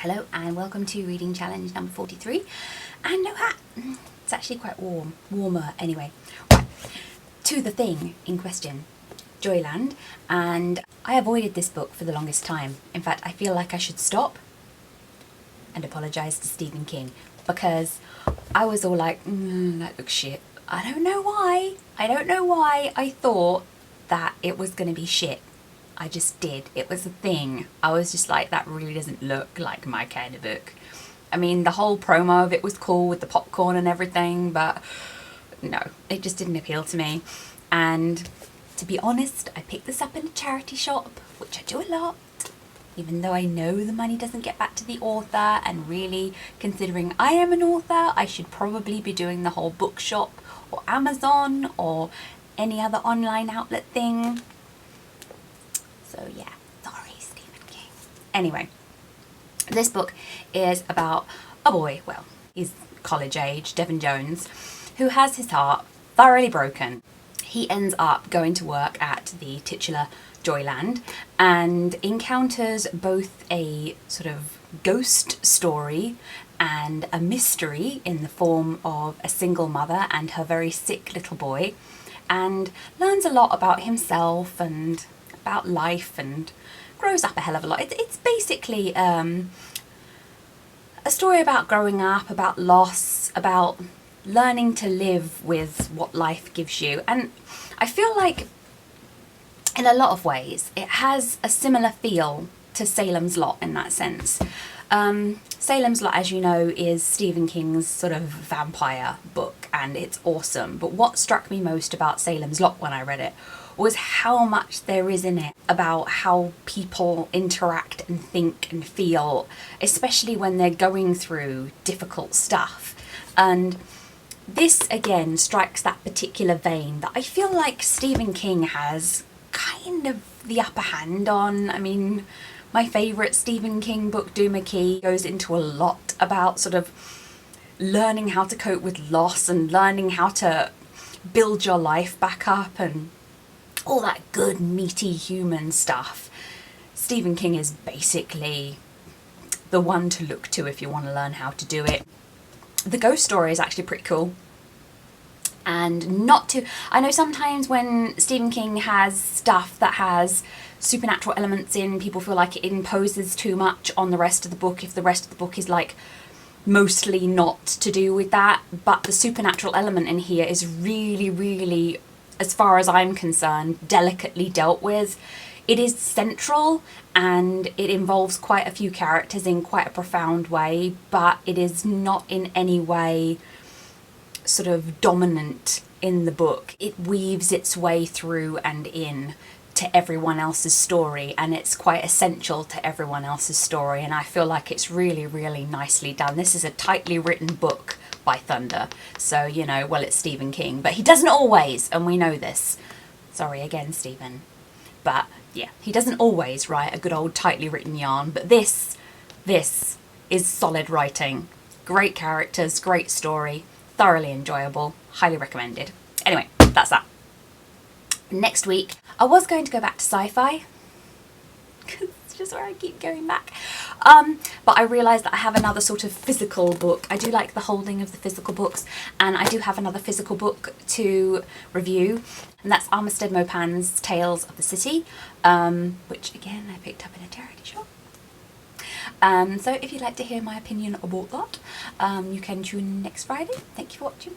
Hello and welcome to reading challenge number 43, and no hat. It's actually quite warmer anyway. Right, to the thing in question, Joyland, and I avoided this book for the longest time. In fact, I feel like I should stop and apologise to Stephen King, because I was all like, that looks shit. I don't know why I thought that it was going to be shit. I just did. It was a thing. I was just like, that really doesn't look like my kind of book. I mean, the whole promo of it was cool with the popcorn and everything, but no, it just didn't appeal to me. And to be honest, I picked this up in a charity shop, which I do a lot, even though I know the money doesn't get back to the author, and really, considering I am an author, I should probably be doing the whole bookshop or Amazon or any other online outlet thing. So yeah, sorry Stephen King. Anyway, this book is about a boy, well, he's college age, Devin Jones, who has his heart thoroughly broken. He ends up going to work at the titular Joyland and encounters both a sort of ghost story and a mystery in the form of a single mother and her very sick little boy, and learns a lot about himself and about life, and grows up a hell of a lot. It's basically a story about growing up, about loss, about learning to live with what life gives you. And I feel like in a lot of ways it has a similar feel to Salem's Lot in that sense. Salem's Lot, as you know, is Stephen King's sort of vampire book, and it's awesome. But what struck me most about Salem's Lot when I read it was how much there is in it about how people interact and think and feel, especially when they're going through difficult stuff. And this again strikes that particular vein that I feel like Stephen King has kind of the upper hand on. I mean, my favourite Stephen King book, Duma Key, goes into a lot about sort of learning how to cope with loss and learning how to build your life back up and all that good meaty human stuff. Stephen King is basically the one to look to if you want to learn how to do it. The ghost story is actually pretty cool. And I know sometimes when Stephen King has stuff that has supernatural elements in, people feel like it imposes too much on the rest of the book if the rest of the book is like mostly not to do with that. But the supernatural element in here is really, really, as far as I'm concerned, delicately dealt with. It is central and it involves quite a few characters in quite a profound way, but it is not in any way sort of dominant in the book. It weaves its way through and in to everyone else's story, and it's quite essential to everyone else's story, and I feel like it's really, really nicely done. This is a tightly written book by thunder, so you know, well, it's Stephen King, but he doesn't always, and we know this. Sorry again, Stephen. But yeah, he doesn't always write a good old tightly written yarn, but this is solid writing. Great characters, great story, thoroughly enjoyable, highly recommended. Anyway, that's that. Next week, I was going to go back to sci-fi, it's just where I keep going back, but I realised that I have another sort of physical book. I do like the holding of the physical books, and I do have another physical book to review, and that's Armistead Maupin's Tales of the City, which again I picked up in a charity shop. So if you'd like to hear my opinion about that, you can tune in next Friday. Thank you for watching.